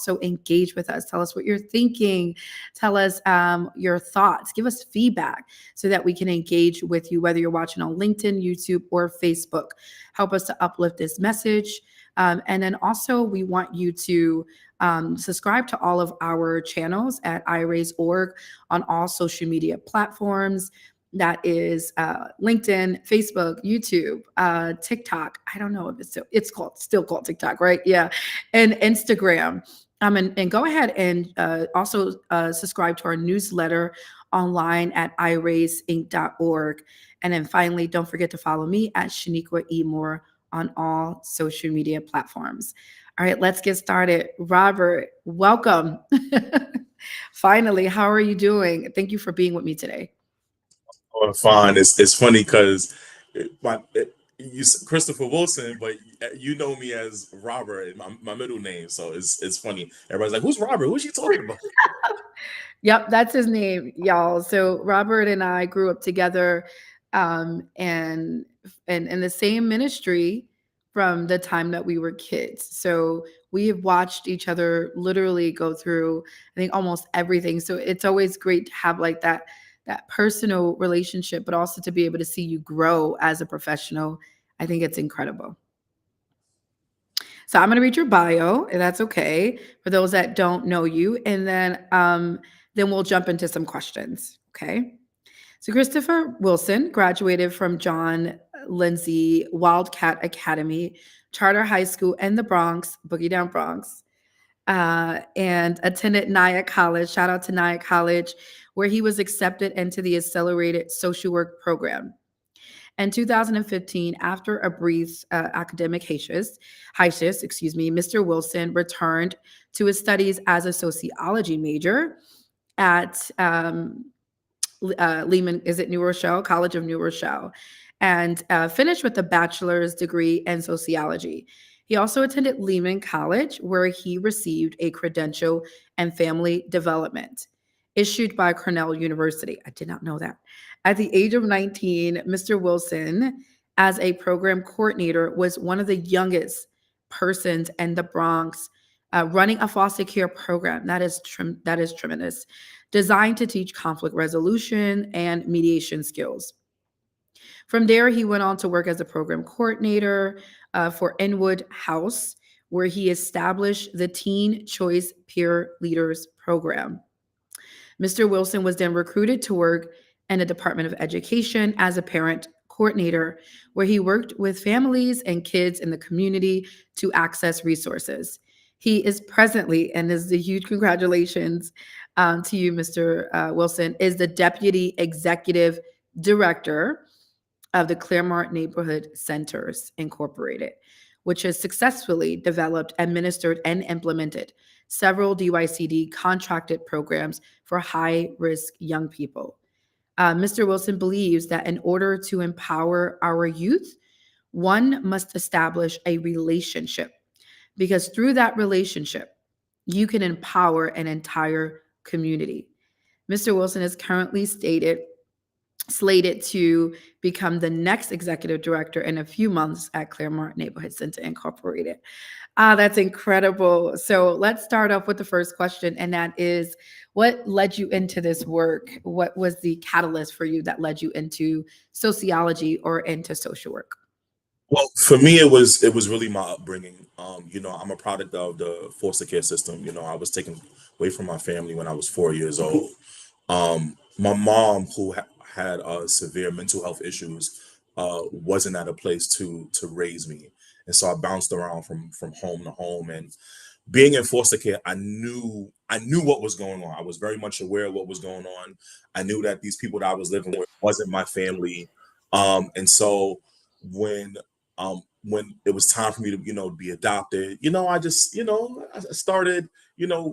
also engage with us. Tell us what you're thinking. Tell us your thoughts. Give us feedback so that we can engage with you, whether you're watching on LinkedIn, YouTube, or Facebook. Help us to uplift this message. And then also, we want you to subscribe to all of our channels at iRaise.org on all social media platforms. That is LinkedIn, Facebook, YouTube, TikTok. I don't know if it's still called TikTok, right? Yeah, and Instagram. And go ahead and also subscribe to our newsletter online at iraiseinc.org. And then finally, don't forget to follow me at Shaniqua E. Moore on all social media platforms. All right, let's get started. Robert, welcome. Finally, how are you doing? Thank you for being with me today. Oh, fine. It's funny because Christopher Wilson, but you know me as Robert, my middle name. So it's funny. Everybody's like, "Who's Robert? Who's she talking about?" Yep, that's his name, y'all. So Robert and I grew up together, and in the same ministry from the time that we were kids. So we have watched each other literally go through, I think, almost everything. So it's always great to have like that personal relationship, but also to be able to see you grow as a professional. I think it's incredible. So I'm going to read your bio, if that's okay, for those that don't know you, and then we'll jump into some questions. Okay. So Christopher Wilson graduated from John Lindsay Wildcat Academy, Charter High School in the Bronx, Boogie Down Bronx, and attended Nyack College. Shout out to Nyack College, where he was accepted into the Accelerated Social Work program. In 2015, after a brief academic hiatus, Mr. Wilson returned to his studies as a sociology major at Lehman, is it New Rochelle, College of New Rochelle, and finished with a bachelor's degree in sociology. He also attended Lehman College, where he received a credential in family development issued by Cornell University. I did not know that. At the age of 19, Mr. Wilson, as a program coordinator, was one of the youngest persons in the Bronx running a foster care program. That is tremendous, designed to teach conflict resolution and mediation skills. From there, he went on to work as a program coordinator for Inwood House, where he established the Teen Choice Peer Leaders Program. Mr. Wilson was then recruited to work in the Department of Education as a parent coordinator, where he worked with families and kids in the community to access resources. He is presently, and this is a huge congratulations to you, Mr. Wilson, is the Deputy Executive Director of the Claremont Neighborhood Centers Incorporated, which has successfully developed, administered, and implemented several DYCD contracted programs for high-risk young people. Mr. Wilson believes that in order to empower our youth, one must establish a relationship, because through that relationship, you can empower an entire community. Mr. Wilson is currently slated to become the next executive director in a few months at Claremont Neighborhood Center Incorporated. Ah, that's incredible. So let's start off with the first question, and that is, what led you into this work? What was the catalyst for you that led you into sociology or into social work? Well, for me, it was really my upbringing. I'm a product of the foster care system. I was taken away from my family when I was 4 years old. My mom, who had severe mental health issues, wasn't at a place to raise me, and so I bounced around from home to home. And being in foster care, I knew what was going on. I was very much aware of what was going on. I knew that these people that I was living with wasn't my family, and so when when it was time for me to be adopted, I started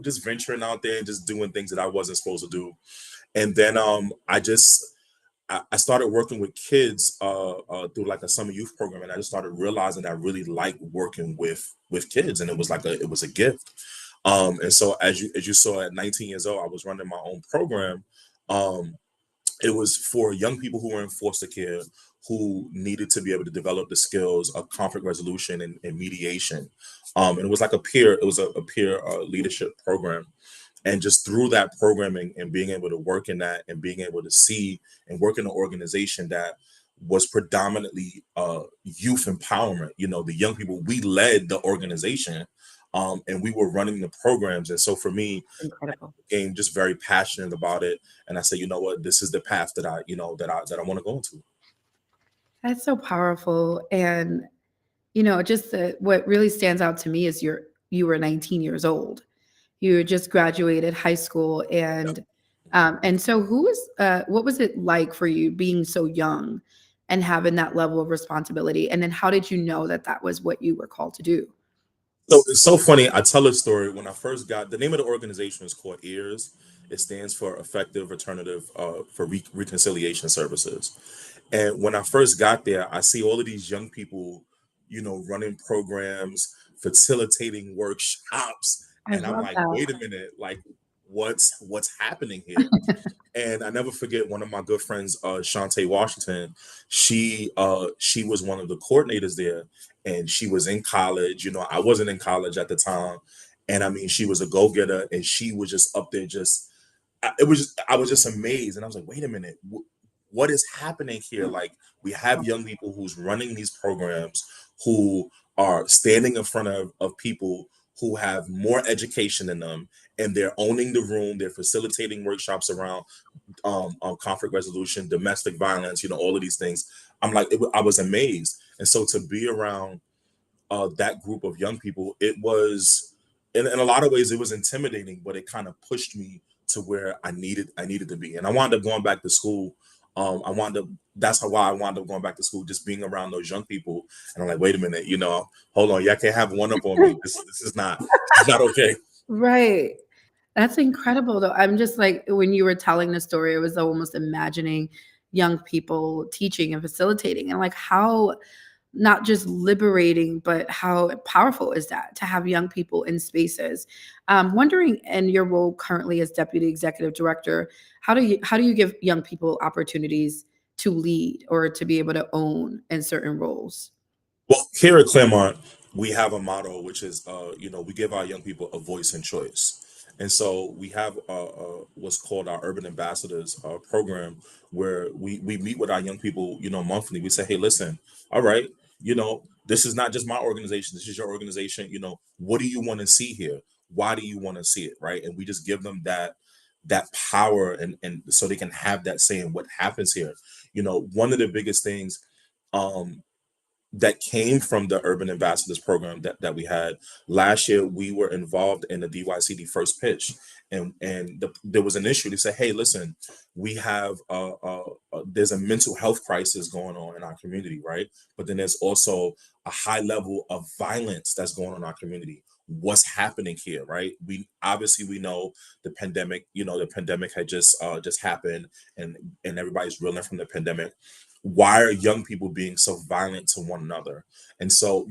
just venturing out there and just doing things that I wasn't supposed to do. And then I started working with kids through like a summer youth program, and I just started realizing that I really like working with kids, and it was a gift. And so as you saw at 19 years old, I was running my own program. Um, it was for young people who were in foster care who needed to be able to develop the skills of conflict resolution and mediation. And it was like a peer leadership program. And just through that programming and being able to work in that and being able to see and work in an organization that was predominantly youth empowerment, the young people, we led the organization, and we were running the programs. And so for me, Incredible. became just very passionate about it. And I said, you know what, this is the path that I want to go into. That's so powerful. And, just what really stands out to me is you were 19 years old. You had just graduated high school, Yep. and so what was it like for you being so young and having that level of responsibility? And then how did you know that that was what you were called to do? So it's so funny. I tell a story. When I first got, the name of the organization is called EARS. It stands for Effective Alternative for Reconciliation Services. And when I first got there, I see all of these young people, running programs, facilitating workshops, I and I'm love like, that. wait a minute, like what's happening here? And I never forget one of my good friends, Shantae Washington. She was one of the coordinators there, and she was in college. I wasn't in college at the time, and I mean, she was a go getter, and she was just up there, just I was just amazed, and I was like, wait a minute, what is happening here? Like, we have young people who's running these programs, who are standing in front of people who have more education than them, and they're owning the room. They're facilitating workshops around conflict resolution, domestic violence, all of these things. I'm like, I was amazed. And so to be around that group of young people, it was, in a lot of ways, it was intimidating, but it kind of pushed me to where I needed to be. And I wound up going back to school. I wound up That's how why I wound up going back to school, just being around those young people. And I'm like, wait a minute, hold on, y'all can't have one up on me. This is not okay. Right. That's incredible, though. I'm just like, when you were telling the story, I was almost imagining young people teaching and facilitating, and like how not just liberating, but how powerful is that to have young people in spaces. Wondering, in your role currently as deputy executive director, how do you give young people opportunities to lead or to be able to own in certain roles? Well, here at Claremont, we have a motto, which is, we give our young people a voice and choice. And so we have what's called our Urban Ambassadors program, where we meet with our young people, monthly. We say, hey, listen, all right, this is not just my organization. This is your organization. What do you want to see here? Why do you want to see it? Right. And we just give them that power, and so they can have that say in what happens here. One of the biggest things, um, that came from the Urban Ambassadors program that we had last year. We were involved in the DYCD first pitch, and there was an issue. They said, "Hey, listen, we have there's a mental health crisis going on in our community, right? But then there's also a high level of violence that's going on in our community. What's happening here, right? We know the pandemic. The pandemic had just happened, and everybody's reeling from the pandemic. Why are young people being so violent to one another? And so,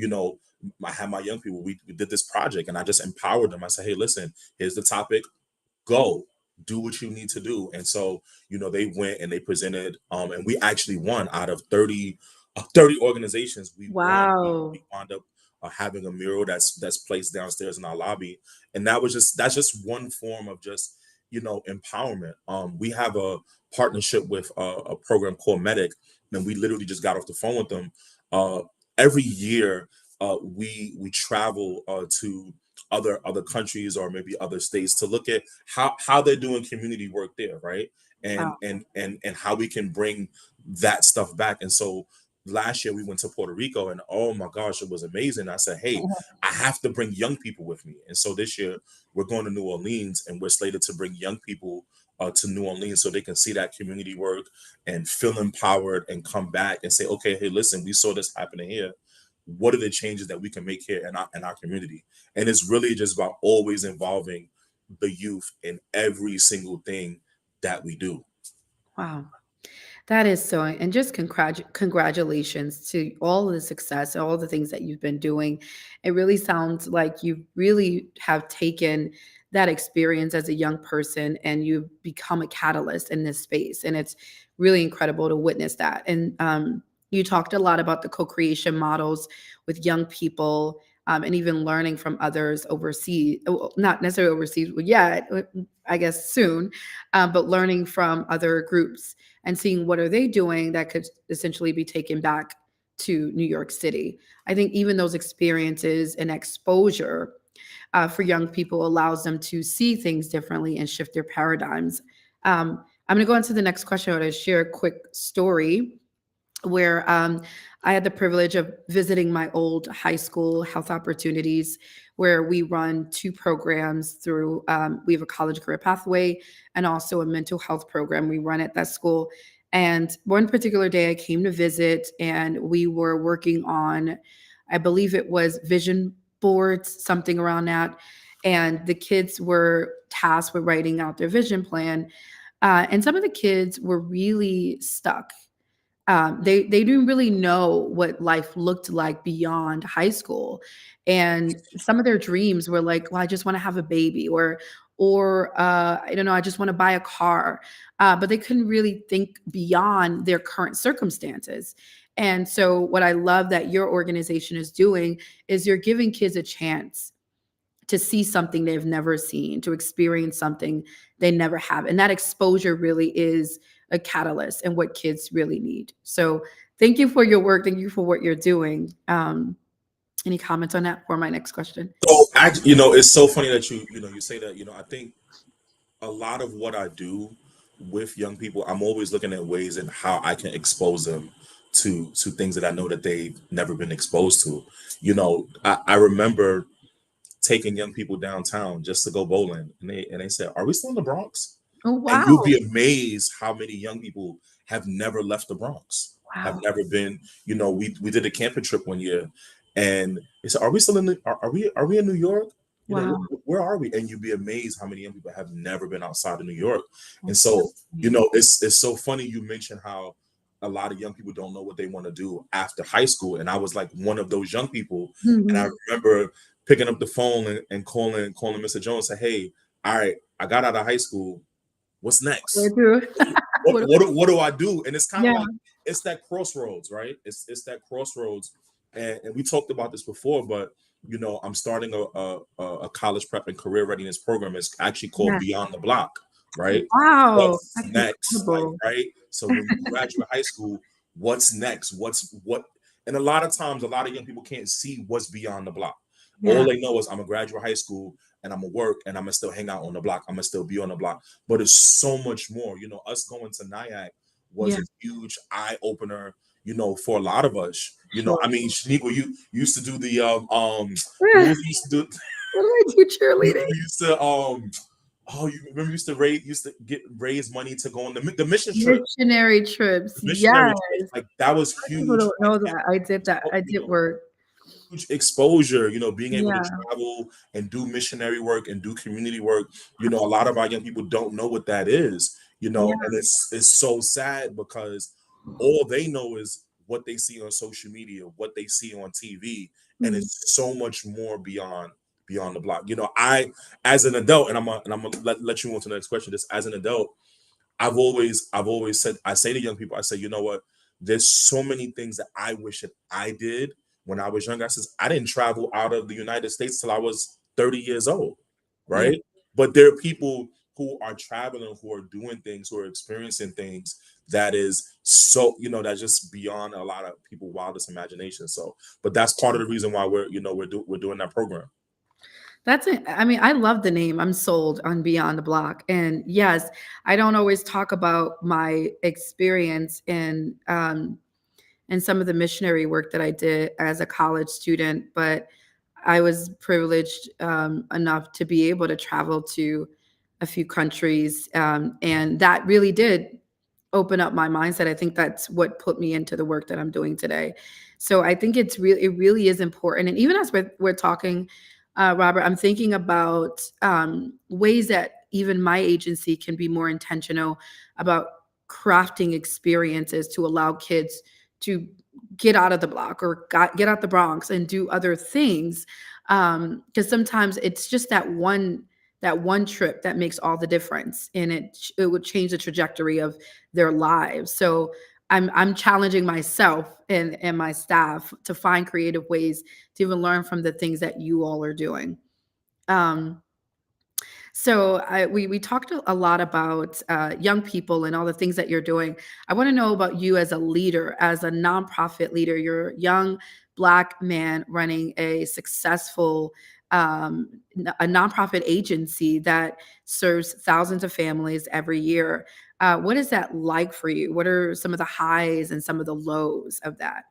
I had my young people, we did this project, and I just empowered them. I said, hey, listen, here's the topic, go do what you need to do. And so, they went and they presented, and we actually won out of 30 organizations. We won. We Wow. wound up having a mural that's placed downstairs in our lobby. And that's just one form of just, empowerment. We have a partnership with a program called Medic, and we literally just got off the phone with them. Every year, we travel to other countries or maybe other states to look at how they're doing community work there, right? Wow. And how we can bring that stuff back. And so last year we went to Puerto Rico, and oh my gosh, it was amazing. I said, hey, I have to bring young people with me. And so this year we're going to New Orleans, and we're slated to bring young people to New Orleans so they can see that community work and feel empowered and come back and say, okay, hey, listen, we saw this happening here. What are the changes that we can make here in our community? And it's really just about always involving the youth in every single thing that we do. Wow. That is so, and just congratulations to all of the success, all the things that you've been doing. It really sounds like you really have taken that experience as a young person and you've become a catalyst in this space. And it's really incredible to witness that. And you talked a lot about the co creation models with young people. and even learning from others overseas, well, not necessarily overseas yet, I guess soon, but learning from other groups and seeing what are they doing that could essentially be taken back to New York City. I think even those experiences and exposure for young people allows them to see things differently and shift their paradigms. I'm going to go on to the next question. I want to share a quick story where I had the privilege of visiting my old high school health opportunities, where we run two programs through. We have a college career pathway and also a mental health program we run at that school. And one particular day, I came to visit, and we were working on, I believe it was vision boards, something around that. And the kids were tasked with writing out their vision plan. And some of the kids were really stuck. They didn't really know what life looked like beyond high school, and some of their dreams were like, "Well, I just want to have a baby," or I don't know, "I just want to buy a car," but they couldn't really think beyond their current circumstances. And so, what I love that your organization is doing is you're giving kids a chance to see something they've never seen, to experience something they never have. And that exposure really is a catalyst and what kids really need. So thank you for your work. Thank you for what you're doing. Any comments on that for my next question? So, it's so funny that you say that. I think a lot of what I do with young people, I'm always looking at ways and how I can expose them to things that I know that they've never been exposed to. I remember taking young people downtown just to go bowling, and they said, "Are we still in the Bronx?" Oh, And you'll wow. be amazed how many young people have never left the Bronx, have Wow. never been. We did a camping trip one year, and they said, "Are we still in the? Are we in New York? Wow. Where are we?" And you'd be amazed how many young people have never been outside of New York. And That's so, fascinating. it's so funny you mentioned how a lot of young people don't know what they want to do after high school, and I was like one of those young people. And I Mhm. remember picking up the phone and calling Mr. Jones, and say, "Hey, all right, I got out of high school. What's They next? do. What What- what do- what do I do?" And it's kind of Yeah. like it's that crossroads, right? It's that crossroads, and we talked about this before, but I'm starting a college prep and career readiness program. It's actually called Yeah. Beyond the Block, right? Wow. What's That's next? Like, incredible. right? So when you graduate high school, what's next? What? And a lot of times, a lot of young people can't see what's beyond the block. All Yeah. they know is I'm gonna graduate high school and I'm gonna work and I'm gonna still hang out on the block. I'm gonna still be on the block. But it's so much more. Us going to NIAC was Yeah. a huge eye opener. For a lot of us. Sure. I mean, Shaniqua, you used to do the what What was you used to do? do I do? You, Cheerleading? you used to oh, you remember you used to get raise money to go on the mission trip, Missionary trips. the missionary Yes. trips. Like that was People huge. don't know that. I did that. Like, I did work. huge exposure, being able to Yeah. travel and do missionary work and do community work. A lot of our young people don't know what that is, Yeah. and it's so sad because all they know is what they see on social media, what they see on TV, and Mhm. it's so much more beyond the block. I as an adult, and I'm gonna let you on to the next question. Just as an adult, I've always said, I say to young people, I say, you know what? There's so many things that I wish that I did when I was younger. I says I didn't travel out of the United States till I was 30 years old, Yeah. right? But there are people who are traveling, who are doing things, who are experiencing things that is so, that's just beyond a lot of people wildest imagination. So, but that's part of the reason why we're doing that program. That's it. I mean, I love the name. I'm sold on Beyond the Block. And yes, I don't always talk about my experience in some of the missionary work that I did as a college student, but I was privileged enough to be able to travel to a few countries, and that really did open up my mindset. I think that's what put me into the work that I'm doing today. So I think it really is important. And even as we're talking, Robert, I'm thinking about ways that even my agency can be more intentional about crafting experiences to allow kids to get out of the block or get out the Bronx and do other things. Because sometimes it's just that one trip that makes all the difference, and it would change the trajectory of their lives. So I'm challenging myself and my staff to find creative ways to even learn from the things that you all are doing. Um, we talked a lot about young people and all the things that you're doing. I want to know about you as a leader, as a nonprofit leader. You're a young Black man running a successful a nonprofit agency that serves thousands of families every year. What is that like for you? What are some of the highs and some of the lows of that?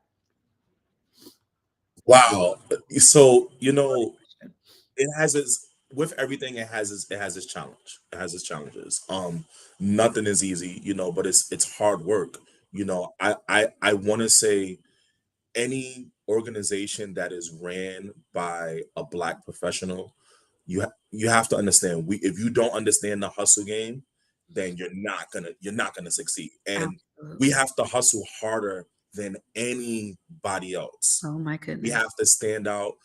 Wow. So, it has its with everything, it has its challenge. It has its challenges. Nothing is easy, but it's hard work. I want to say any organization that is ran by a black professional, you have to understand, we if you don't understand the hustle game, then you're not gonna succeed. And we Absolutely. have to hustle harder than anybody else. Oh my We goodness. have to stand out.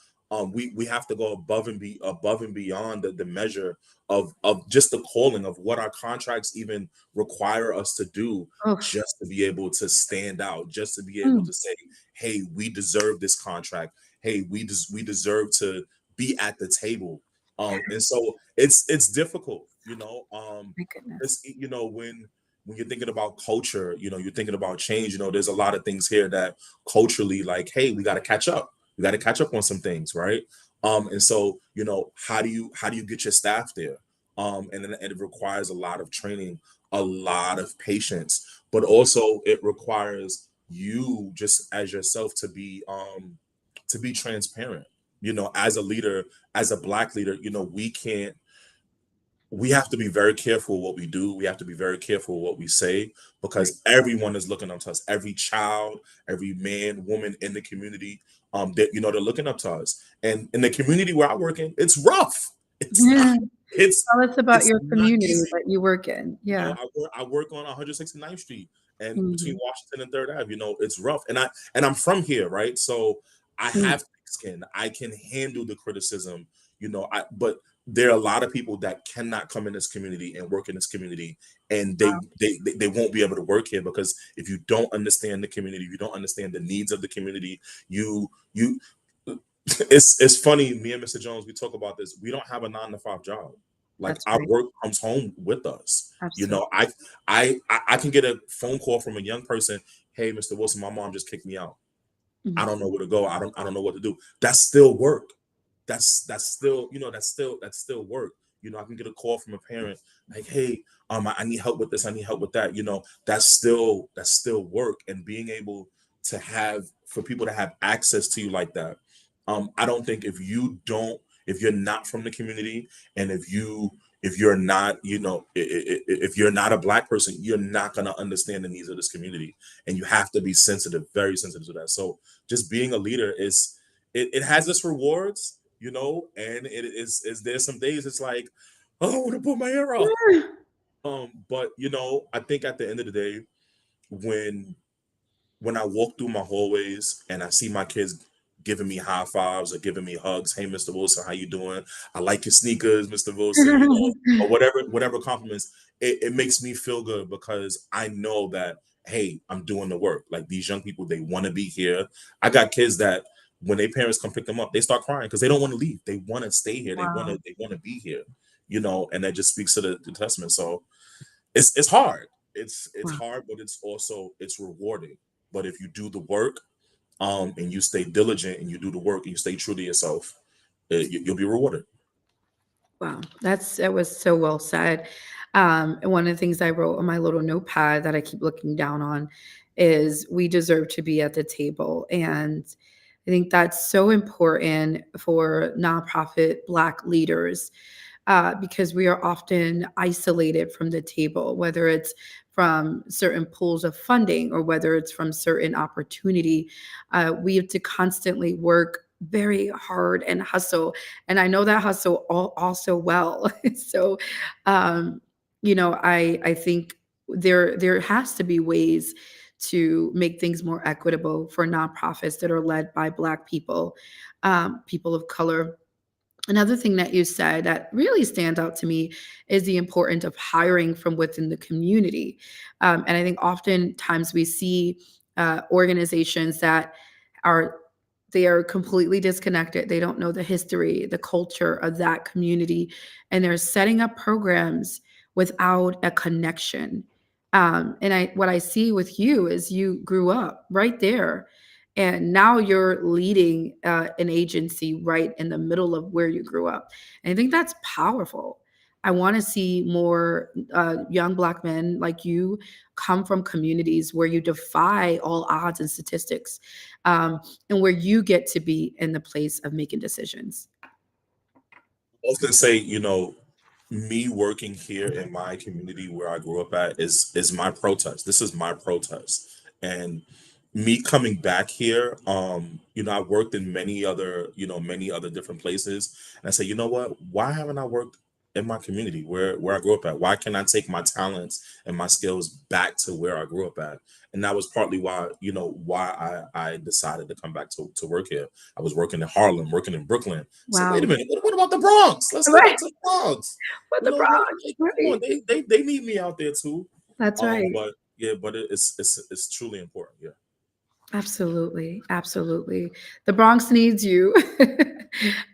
We have to go above and beyond the measure of just the calling of what our contracts even require us to do, Oh, just to be able to stand out, just to be able mm, to say, hey, we deserve this contract. Hey, we deserve to be at the table. And so it's difficult, my goodness. when you're thinking about culture, you're thinking about change. There's a lot of things here that culturally, like, hey, we got to catch up. We got to catch up on some things, right? And so, how do you get your staff there? And then it requires a lot of training, a lot of patience, but also it requires you just as yourself to be transparent. As a leader, as a black leader, we have to be very careful what we do. We have to be very careful what we say, Right. because everyone is looking up to us. Every child, every man, woman in the community, that they're looking up to us. And in the community where I work in, it's rough. It's not. Yeah. It's Tell us about it's your not community easy. that you work in. Yeah. I work on 169th Street and between Mhm. Washington and Third Ave. It's rough, and I'm from here, right? So I Mm. have thick skin. I can handle the criticism. But there are a lot of people that cannot come in this community and work in this community, and they won't be able to work here, because if you don't understand the community, if you don't understand the needs of the community, you it's funny. Me and Mr. Jones, we talk about this. We don't have a 9 to 5 job. Like, That's our right. work comes home with us. Absolutely. I can get a phone call from a young person. Hey, Mr. Wilson, my mom just kicked me out. I Mhm. don't know where to go. I don't know what to do. That's still work. That's still work. I can get a call from a parent like, hey, I need help with this. I need help with that. That's still work. And being able to have for people to have access to you like that. I don't think if you're not from the community, and if you're not, if you're not a black person, you're not gonna understand the needs of this community, and you have to be sensitive, very sensitive to that. So just being a leader it has its rewards, and it is there's some days it's like, oh, I want to put my hair out. But I think at the end of the day, when I walk through my hallways and I see my kids giving me high fives or giving me hugs, hey, Mr. Wilson, how you doing? I like your sneakers, Mr. Wilson, or whatever compliments, it makes me feel good, because I know that, hey, I'm doing the work. Like, these young people, they want to be here. I got kids that when their parents come pick them up, they start crying because they don't want to leave. They want to stay here. They want Wow. to they want to be here, and that just speaks to the testament. So it's hard. It's Wow. hard, but it's rewarding. But if you do the work, and you stay diligent, and you do the work, and you stay true to yourself, you'll be rewarded. Wow, that was so well said. And one of the things I wrote on my little notepad that I keep looking down on is we deserve to be at the table. And I think that's so important for nonprofit Black leaders, because we are often isolated from the table, whether it's from certain pools of funding or whether it's from certain opportunity. We have to constantly work very hard and hustle. And I know that hustle also well. So, um, I think there has to be ways to make things more equitable for nonprofits that are led by Black people, people of color, Another thing that you said that really stands out to me is the importance of hiring from within the community. And I think oftentimes we see organizations that are they are completely disconnected. They don't know the history, the culture of that community, and they're setting up programs without a connection. And I what I see with you is you grew up right there, and now you're leading an agency right in the middle of where you grew up. And I think that's powerful. I want to see more young Black men like you come from communities where you defy all odds and statistics, um, and where you get to be in the place of making decisions. Often say, me working here in my community where I grew up at is my protest. This is my protest. And me coming back here, I worked in many other different places. And I say, you know what? Why haven't I worked in my community where I grew up at? Why can't I take my talents and my skills back to where I grew up at? And that was partly why I decided to come back to work here. I was working in Harlem, working in Brooklyn. I said, wait a Wow. minute, what about the Bronx? Let's go Right. back to the Bronx. What the Bronx. Come on, Right. they need me out there too. That's right. But yeah, but it's truly important. Yeah. Absolutely, absolutely. The Bronx needs you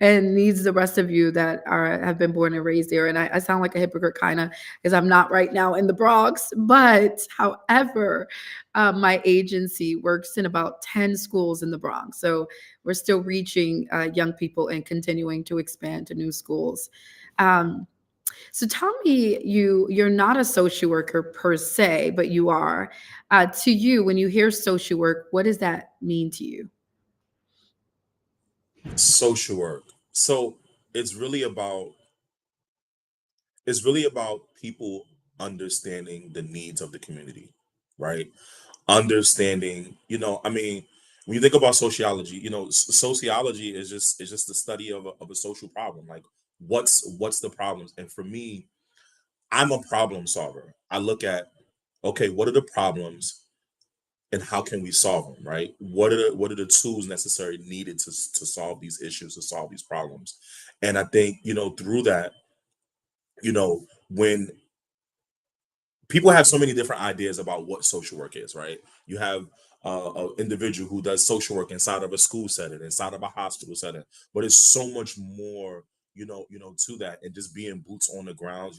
and needs the rest of you that are have been born and raised there. And I sound like a hypocrite kind of because I'm not right now in the Bronx. But however, my agency works in about 10 schools in the Bronx. So we're still reaching young people and continuing to expand to new schools. Um, so tell me, you're not a social worker per se, but you are. To you, when you hear social work, what does that mean to you? Social work. So it's really about it's really about people understanding the needs of the community, right? Understanding, I mean, when you think about sociology, sociology is just the study of a social problem. Like, what's the problems? And for me, I'm a problem solver. I look at, okay, what are the problems and how can we solve them, right? What are the tools necessary needed to solve these issues, to solve these problems? And I think, through that, when people have so many different ideas about what social work is, right? You have an individual who does social work inside of a school setting, inside of a hospital setting, but it's so much more, to that, and just being boots on the ground,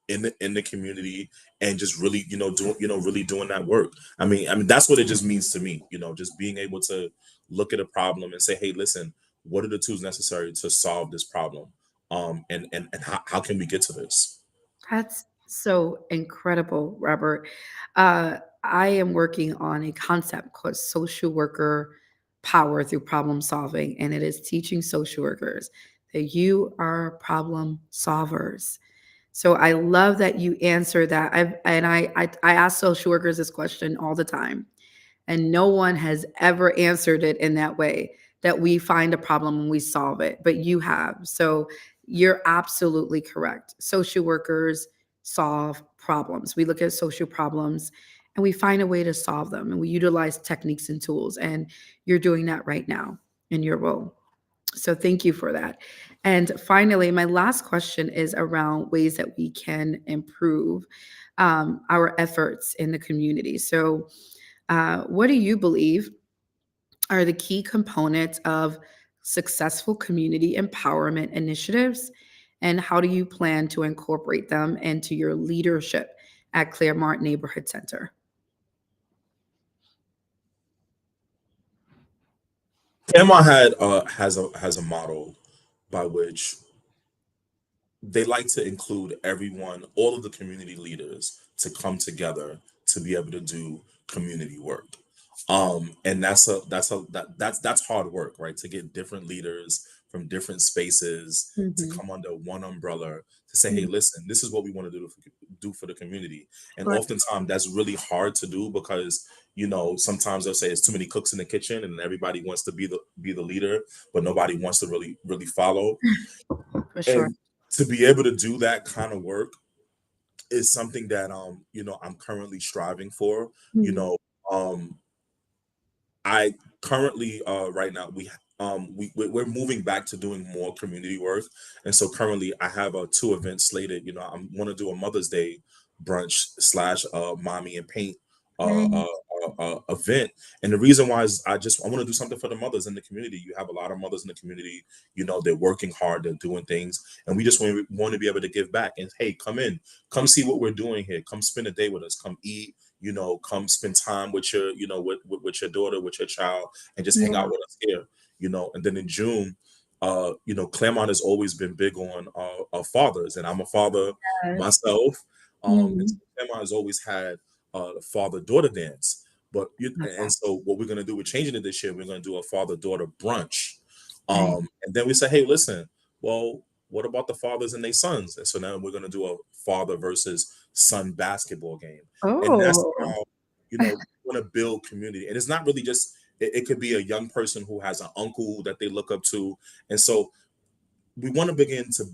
in the community, and just really, doing, really doing that work. I mean, that's what it just means to me, just being able to look at a problem and say, hey, listen, what are the tools necessary to solve this problem? And how can we get to this? That's so incredible, Robert. I am working on a concept called social worker power through problem solving, and it is teaching social workers that you are problem solvers. So I love that you answer that. I ask social workers this question all the time, and no one has ever answered it in that way, that we find a problem and we solve it, but you have. So you're absolutely correct. Social workers solve problems. We look at social problems and we find a way to solve them, and we utilize techniques and tools. And you're doing that right now in your role. So thank you for that. And finally, my last question is around ways that we can improve our efforts in the community. So, what do you believe are the key components of successful community empowerment initiatives? And how do you plan to incorporate them into your leadership at Claremont Neighborhood Center? Panama has a model by which they like to include everyone, all of the community leaders, to come together to be able to do community work. And that's hard work, right? To get different leaders from different spaces to Mhm. come under one umbrella to say, hey, Mhm. listen, this is what we want to do for the community. And Right. oftentimes that's really hard to do because, sometimes they'll say it's too many cooks in the kitchen and everybody wants to be the leader, but nobody wants to really follow. For sure. And to be able to do that kind of work is something that I'm currently striving for. you Mhm. know um I currently, right now, we're moving back to doing more community work, and so currently I have two events slated. I want to do a Mother's Day brunch slash mommy and paint Right. event. And the reason why is I want to do something for the mothers in the community. You have a lot of mothers in the community. They're working hard, they're doing things, and we just want to be able to give back. And hey, come in, come see what we're doing here. Come spend a day with us. Come eat. Come spend time with your with your daughter, with your child, and just hang out Yeah. with us here. And then in June, Claremont has always been big on fathers, and I'm a father Yes. myself. And so Mhm. Claremont has always had father daughter dance. And Okay. so what we're gonna do, we're changing it this year. We're gonna do a father daughter brunch, Right. and then we say, hey, listen, well, what about the fathers and their sons? And so now we're gonna do a father versus son basketball game, and that's Oh. how we want to build community. And it's not really just it could be a young person who has an uncle that they look up to, and so we want to begin to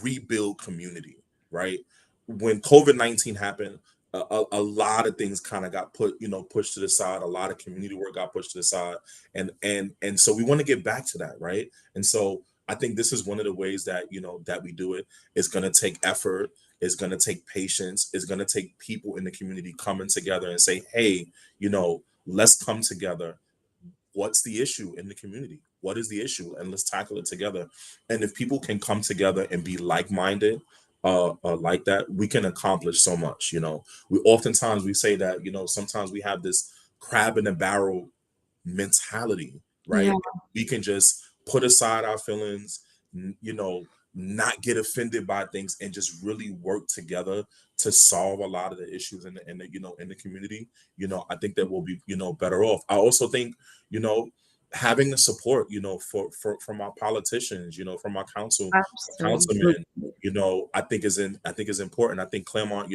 rebuild community, right? When COVID-19 happened, a lot of things kind of got pushed to the side. A lot of community work got pushed to the side, and so we want to get back to that, right? And so I think this is one of the ways that that we do it. It's going to take effort. It's going to take patience. It's going to take people in the community coming together and say, hey, let's come together. What's the issue in the community? What is the issue? And let's tackle it together. And if people can come together and be like-minded, like that, we can accomplish so much. We oftentimes we say that sometimes we have this crab in a barrel mentality, Yeah. right? We can just put aside our feelings, not get offended by things, and just really work together to solve a lot of the issues in the community. I think that we'll be better off. I also think you know having the support from our politicians, from our councilmen. Absolutely. I think is important. I think Claremont,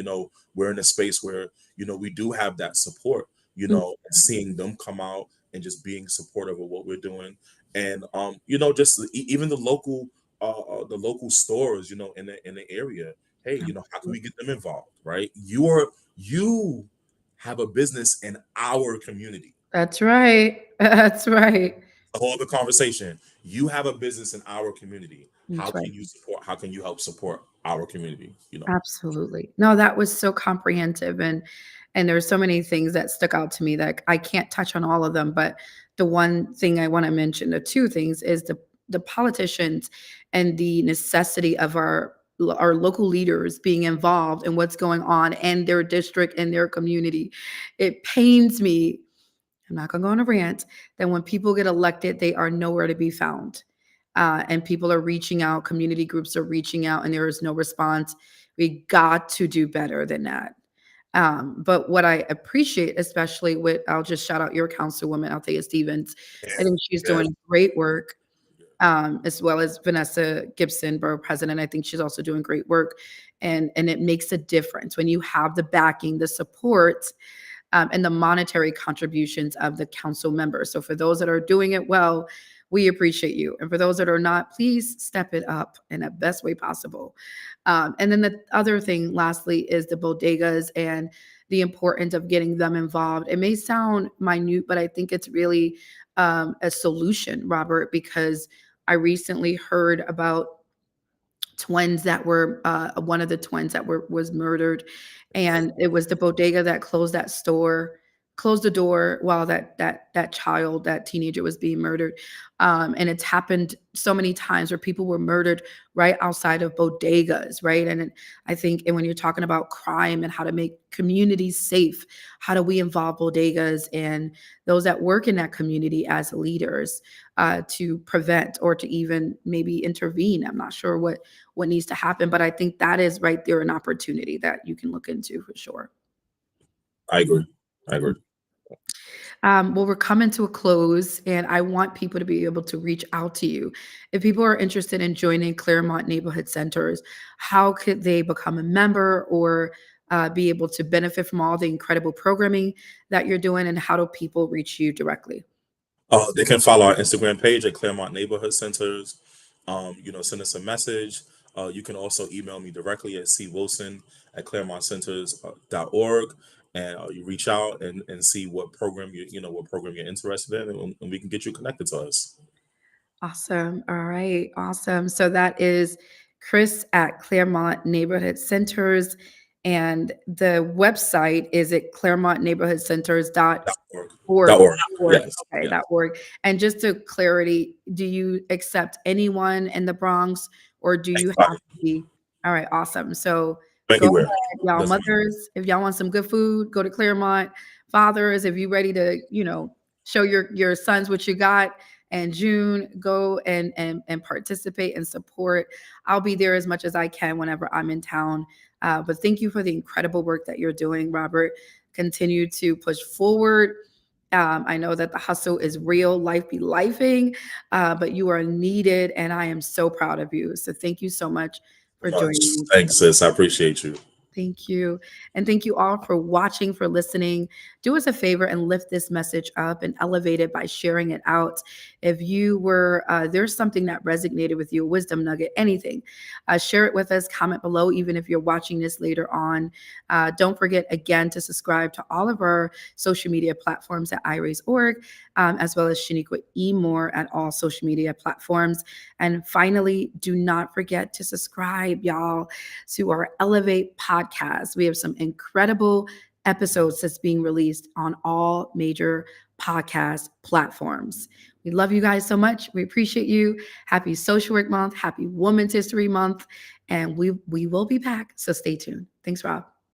we're in a space where we do have that support, Mm. seeing them come out and just being supportive of what we're doing. And just even the local stores, in the area. Hey, how can we get them involved, right? You have a business in our community. That's right. That's right. Hold the conversation. You have a business in our community. How That's right. can you support? How can you help support our community? Absolutely. No, that was so comprehensive, and there's so many things that stuck out to me that I can't touch on all of them, but the one thing I want to mention, the two things is the politicians and the necessity of our local leaders being involved in what's going on in their district and their community. It pains me, I'm not going to go on a rant, that when people get elected, they are nowhere to be found. And people are reaching out, community groups are reaching out, and there is no response. We got to do better than that. But what I appreciate, especially with, I'll just shout out your councilwoman, Althea Stevens. I Yeah. think she's Yes. doing great work, as well as Vanessa Gibson, borough president. I think she's also doing great work. And it makes a difference when you have the backing, the support, and the monetary contributions of the council members. So for those that are doing it well, we appreciate you. And for those that are not, please step it up in the best way possible. And then the other thing, lastly, is the bodegas and the importance of getting them involved. It may sound minute, but I think it's really a solution, Robert, because I recently heard about twins that were one of the twins that were was murdered, and it was the bodega that closed the door while that child, that teenager, was being murdered. And it's happened so many times where people were murdered right outside of bodegas, right? I think, and when you're talking about crime and how to make communities safe, how do we involve bodegas and those that work in that community as leaders, to prevent or to even maybe intervene? I'm not sure what needs to happen, but I think that is right there an opportunity that you can look into for sure. I agree. I agree. Well, we're coming to a close, and I want people to be able to reach out to you. If people are interested in joining Claremont Neighborhood Centers, how could they become a member or be able to benefit from all the incredible programming that you're doing, and how do people reach you directly? They can follow our Instagram page at Claremont Neighborhood Centers. Send us a message. You can also email me directly at cwilson at ClaremontCenters.org, and you reach out and see what program what program you're interested in, and we can get you connected to us. Awesome. All right. Awesome. So that is Chris at Claremont Neighborhood Centers. And the website is at Dot org. claremontneighborhoodcenters.org. Dot org. Org. Yes. Okay, Yes. that org. And just to clarity, do you accept anyone in the Bronx or do you have Anybody. to be? All right, awesome. So go Anywhere. ahead, y'all Doesn't matter. mothers. If y'all want some good food, go to Claremont. Fathers, if you ready to, show your sons what you got, and June, go and participate and support. I'll be there as much as I can whenever I'm in town. But thank you for the incredible work that you're doing, Robert. Continue to push forward. I know that the hustle is real, life be lifing, but you are needed, and I am so proud of you. So thank you so much for Much. joining me. Thanks, sis. I appreciate you. Thank you. And thank you all for watching, for listening. Do us a favor and lift this message up and elevate it by sharing it out. If you were, there's something that resonated with you, a wisdom nugget, anything, share it with us, comment below, even if you're watching this later on. Don't forget, again, to subscribe to all of our social media platforms at iRaise.org, as well as Shaniqua E. Moore at all social media platforms. And finally, do not forget to subscribe, y'all, to our Elevate podcast. We have some incredible episodes that's being released on all major podcast platforms. We love you guys so much. We appreciate you. Happy Social Work Month. Happy Women's History Month. And we will be back. So stay tuned. Thanks, Rob.